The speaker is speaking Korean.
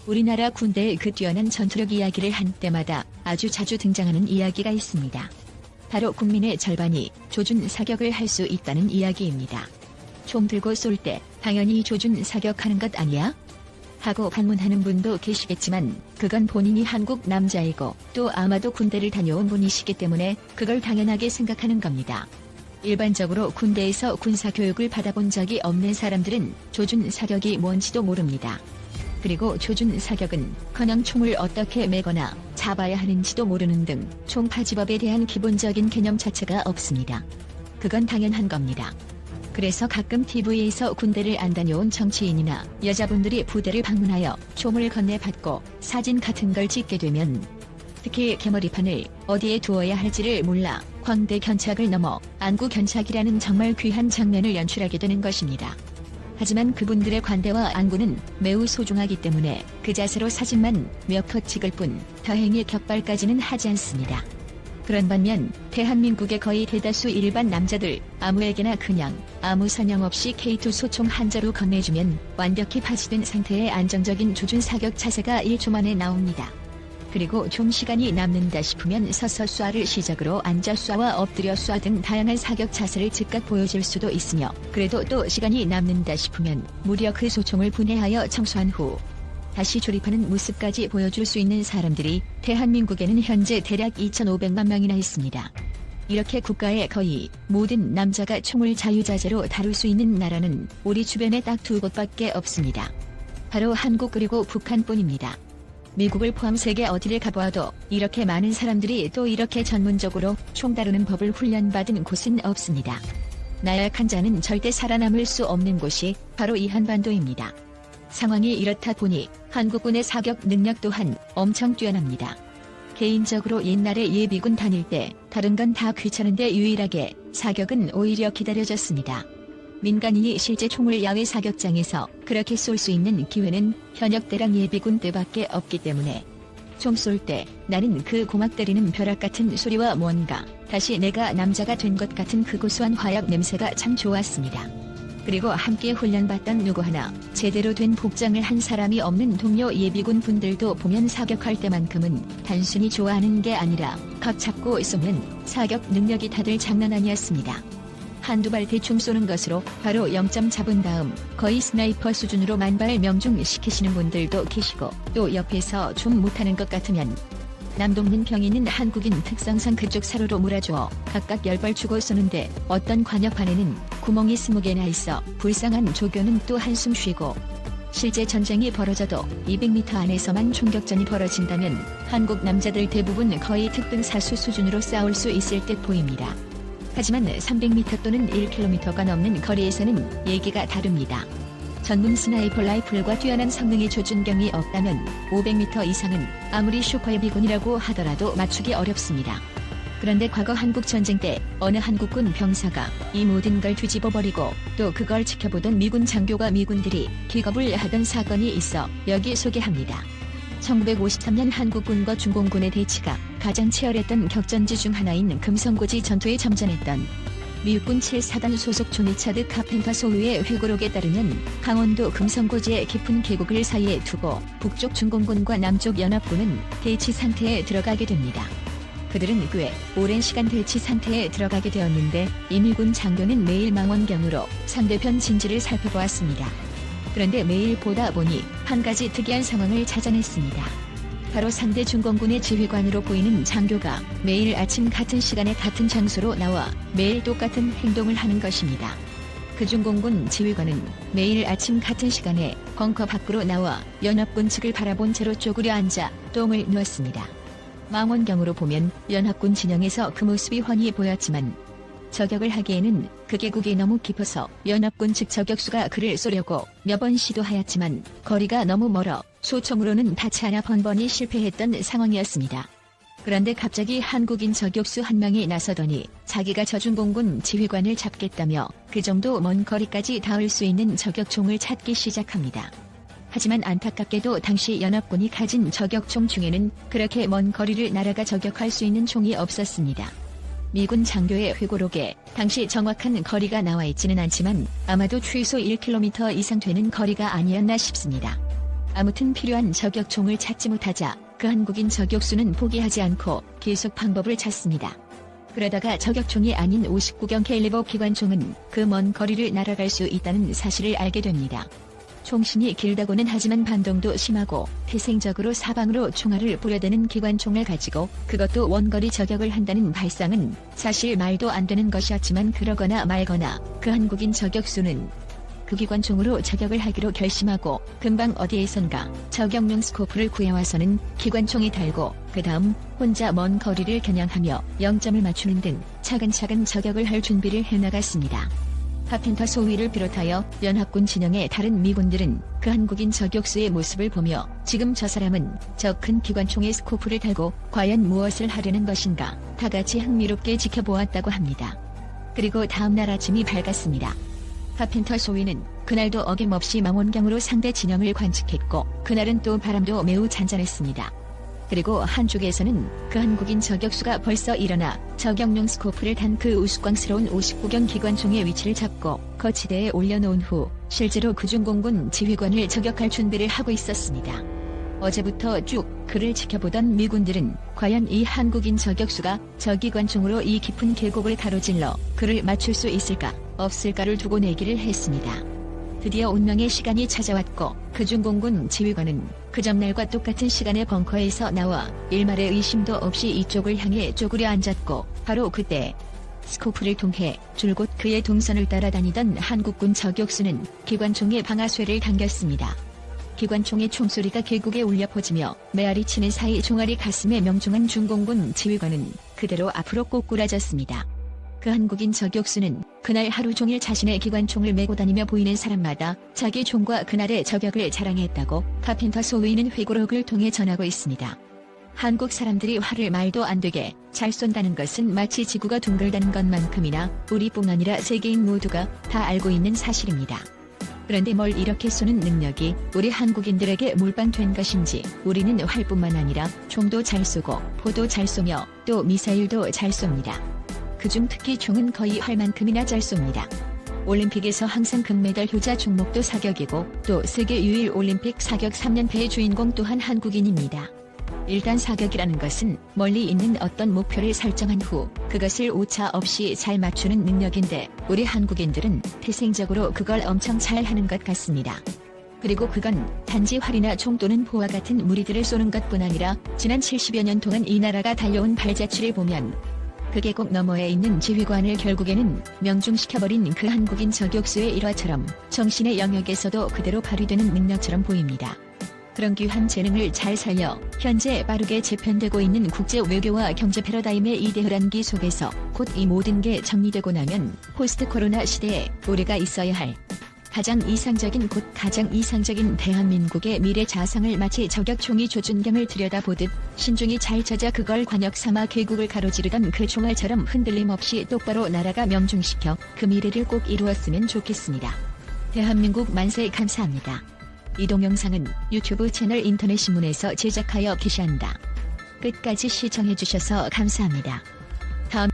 우리나라 군대의 그 뛰어난 전투력 이야기를 한 때마다 아주 자주 등장하는 이야기가 있습니다. 바로 국민의 절반이 조준 사격을 할 수 있다는 이야기입니다. 총 들고 쏠 때 당연히 조준 사격하는 것 아니야? 하고 반문하는 분도 계시겠지만 그건 본인이 한국 남자이고 또 아마도 군대를 다녀온 분이시기 때문에 그걸 당연하게 생각하는 겁니다. 일반적으로 군대에서 군사교육을 받아본 적이 없는 사람들은 조준 사격이 뭔지도 모릅니다. 그리고 조준 사격은 커녕 총을 어떻게 매거나 잡아야 하는지도 모르는 등 총파지법에 대한 기본적인 개념 자체가 없습니다. 그건 당연한 겁니다. 그래서 가끔 TV에서 군대를 안 다녀온 정치인이나 여자분들이 부대를 방문하여 총을 건네받고 사진 같은 걸 찍게 되면 특히 개머리판을 어디에 두어야 할지를 몰라 광대 견착을 넘어 안구 견착이라는 정말 귀한 장면을 연출하게 되는 것입니다. 하지만 그분들의 관대와 안구는 매우 소중하기 때문에 그 자세로 사진만 몇 컷 찍을 뿐 다행히 격발까지는 하지 않습니다. 그런 반면 대한민국의 거의 대다수 일반 남자들 아무에게나 그냥 아무 사냥 없이 K2 소총 한 자루 건네주면 완벽히 파지된 상태의 안정적인 조준 사격 자세가 1초 만에 나옵니다. 그리고 좀 시간이 남는다 싶으면 서서 쏴를 시작으로 앉아 쏴와 엎드려 쏴 등 다양한 사격 자세를 즉각 보여줄 수도 있으며 그래도 또 시간이 남는다 싶으면 무려 그 소총을 분해하여 청소한 후 다시 조립하는 모습까지 보여줄 수 있는 사람들이 대한민국에는 현재 대략 2,500만 명이나 있습니다. 이렇게 국가의 거의 모든 남자가 총을 자유자재로 다룰 수 있는 나라는 우리 주변에 딱 두 곳밖에 없습니다. 바로 한국 그리고 북한뿐입니다. 미국을 포함 세계 어디를 가보아도 이렇게 많은 사람들이 또 이렇게 전문적으로 총 다루는 법을 훈련받은 곳은 없습니다. 나약한 자는 절대 살아남을 수 없는 곳이 바로 이 한반도입니다. 상황이 이렇다 보니 한국군의 사격 능력 또한 엄청 뛰어납니다. 개인적으로 옛날에 예비군 다닐 때 다른 건 다 귀찮은데 유일하게 사격은 오히려 기다려졌습니다. 민간인이 실제 총을 야외 사격장에서 그렇게 쏠 수 있는 기회는 현역 대랑 예비군 때밖에 없기 때문에 총 쏠 때 나는 그 고막 때리는 벼락 같은 소리와 뭔가 다시 내가 남자가 된 것 같은 그 고소한 화약 냄새가 참 좋았습니다. 그리고 함께 훈련받던 누구 하나 제대로 된 복장을 한 사람이 없는 동료 예비군 분들도 보면 사격할 때만큼은 단순히 좋아하는 게 아니라 각 잡고 쏘는 사격 능력이 다들 장난 아니었습니다. 한두 발 대충 쏘는 것으로 바로 0점 잡은 다음 거의 스나이퍼 수준으로 만발 명중시키시는 분들도 계시고 또 옆에서 좀 못하는 것 같으면 남동민 병이는 한국인 특성상 그쪽 사로로 몰아주어 각각 10발 주고 쏘는데 어떤 관역판에는 구멍이 20개나 있어 불쌍한 조교는 또 한숨 쉬고 실제 전쟁이 벌어져도 200m 안에서만 총격전이 벌어진다면 한국 남자들 대부분 거의 특등사수 수준으로 싸울 수 있을 듯 보입니다. 하지만 300m 또는 1km가 넘는 거리에서는 얘기가 다릅니다. 전문 스나이퍼 라이플과 뛰어난 성능의 조준경이 없다면 500m 이상은 아무리 슈퍼예비군이라고 하더라도 맞추기 어렵습니다. 그런데 과거 한국 전쟁 때 어느 한국군 병사가 이 모든 걸 뒤집어버리고 또 그걸 지켜보던 미군 장교가 미군들이 기겁을 하던 사건이 있어 여기 소개합니다. 1953년 한국군과 중공군의 대치가 가장 치열했던 격전지 중 하나인 금성고지 전투에 참전했던 미국군 7사단 소속 존 리차드 카펜터 소유의 회고록에 따르면 강원도 금성고지의 깊은 계곡을 사이에 두고 북쪽 중공군과 남쪽 연합군은 대치 상태에 들어가게 됩니다. 그들은 꽤 오랜 시간 대치 상태에 들어가게 되었는데 이 미군 장교는 매일 망원경으로 상대편 진지를 살펴보았습니다. 그런데 매일 보다 보니 한 가지 특이한 상황을 찾아냈습니다. 바로 상대 중공군의 지휘관으로 보이는 장교가 매일 아침 같은 시간에 같은 장소로 나와 매일 똑같은 행동을 하는 것입니다. 그 중공군 지휘관은 매일 아침 같은 시간에 벙커 밖으로 나와 연합군 측을 바라본 채로 쪼그려 앉아 똥을 누웠습니다. 망원경으로 보면 연합군 진영에서 그 모습이 훤히 보였지만 저격을 하기에는 그 계곡이 너무 깊어서 연합군 측 저격수가 그를 쏘려고 몇 번 시도하였지만 거리가 너무 멀어 소총으로는 닿지 않아 번번이 실패했던 상황이었습니다. 그런데 갑자기 한국인 저격수 한 명이 나서더니 자기가 저중공군 지휘관을 잡겠다며 그 정도 먼 거리까지 닿을 수 있는 저격총을 찾기 시작합니다. 하지만 안타깝게도 당시 연합군이 가진 저격총 중에는 그렇게 먼 거리를 날아가 저격할 수 있는 총이 없었습니다. 미군 장교의 회고록에 당시 정확한 거리가 나와 있지는 않지만 아마도 최소 1km 이상 되는 거리가 아니었나 싶습니다. 아무튼 필요한 저격총을 찾지 못하자 그 한국인 저격수는 포기하지 않고 계속 방법을 찾습니다. 그러다가 저격총이 아닌 59경 캘리버 기관총은 그 먼 거리를 날아갈 수 있다는 사실을 알게 됩니다. 총신이 길다고는 하지만 반동도 심하고 태생적으로 사방으로 총알을 뿌려대는 기관총을 가지고 그것도 원거리 저격을 한다는 발상은 사실 말도 안 되는 것이었지만 그러거나 말거나 그 한국인 저격수는 그 기관총으로 저격을 하기로 결심하고 금방 어디에선가 저격용 스코프를 구해와서는 기관총에 달고 그 다음 혼자 먼 거리를 겨냥하며 0점을 맞추는 등 차근차근 저격을 할 준비를 해나갔습니다. 카펜터 소위를 비롯하여 연합군 진영의 다른 미군들은 그 한국인 저격수의 모습을 보며 지금 저 사람은 저 큰 기관총에 스코프를 달고 과연 무엇을 하려는 것인가 다같이 흥미롭게 지켜보았다고 합니다. 그리고 다음날 아침이 밝았습니다. 카펜터 소위는 그날도 어김없이 망원경으로 상대 진영을 관측했고 그날은 또 바람도 매우 잔잔했습니다. 그리고 한쪽에서는 그 한국인 저격수가 벌써 일어나 저격용 스코프를 단 그 우스꽝스러운 59경 기관총의 위치를 잡고 거치대에 올려놓은 후 실제로 구중공군 지휘관을 저격할 준비를 하고 있었습니다. 어제부터 쭉 그를 지켜보던 미군들은 과연 이 한국인 저격수가 저 기관총으로 이 깊은 계곡을 가로질러 그를 맞출 수 있을까 없을까를 두고 내기를 했습니다. 드디어 운명의 시간이 찾아왔고 구중공군 지휘관은 그 전날과 똑같은 시간에 벙커에서 나와 일말의 의심도 없이 이쪽을 향해 쪼그려 앉았고 바로 그때 스코프를 통해 줄곧 그의 동선을 따라다니던 한국군 저격수는 기관총의 방아쇠를 당겼습니다. 기관총의 총소리가 계곡에 울려 퍼지며 메아리 치는 사이 종아리 가슴에 명중한 중공군 지휘관은 그대로 앞으로 꼬꾸라졌습니다. 그 한국인 저격수는 그날 하루 종일 자신의 기관총을 메고 다니며 보이는 사람마다 자기 총과 그날의 저격을 자랑했다고 카펜터 소위는 회고록을 통해 전하고 있습니다. 한국 사람들이 활을 말도 안 되게 잘 쏜다는 것은 마치 지구가 둥글다는 것만큼이나 우리뿐 아니라 세계인 모두가 다 알고 있는 사실입니다. 그런데 뭘 이렇게 쏘는 능력이 우리 한국인들에게 몰빵된 것인지 우리는 활뿐만 아니라 총도 잘 쏘고 포도 잘 쏘며 또 미사일도 잘 쏩니다. 그중 특히 총은 거의 활만큼이나 잘 쏩니다. 올림픽에서 항상 금메달 효자 종목도 사격이고 또 세계 유일 올림픽 사격 3連覇의 주인공 또한 한국인입니다. 일단 사격이라는 것은 멀리 있는 어떤 목표를 설정한 후 그것을 오차 없이 잘 맞추는 능력인데 우리 한국인들은 태생적으로 그걸 엄청 잘 하는 것 같습니다. 그리고 그건 단지 활이나 총 또는 포와 같은 무리들을 쏘는 것뿐 아니라 지난 70여 년 동안 이 나라가 달려온 발자취를 보면 그 계곡 너머에 있는 지휘관을 결국에는 명중시켜버린 그 한국인 저격수의 일화처럼 정신의 영역에서도 그대로 발휘되는 능력처럼 보입니다. 그런 귀한 재능을 잘 살려 현재 빠르게 재편되고 있는 국제 외교와 경제 패러다임의 이대혈안기 속에서 곧 이 모든 게 정리되고 나면 포스트 코로나 시대에 우리가 있어야 할 가장 이상적인 대한민국의 미래 자상을 마치 저격총이 조준경을 들여다보듯 신중히 잘 찾아 그걸 관역 삼아 계곡을 가로지르던 그 총알처럼 흔들림 없이 똑바로 나라가 명중시켜 그 미래를 꼭 이루었으면 좋겠습니다. 대한민국 만세. 감사합니다. 이 동영상은 유튜브 채널 인터넷신문에서 제작하여 게시한다. 끝까지 시청해주셔서 감사합니다. 다음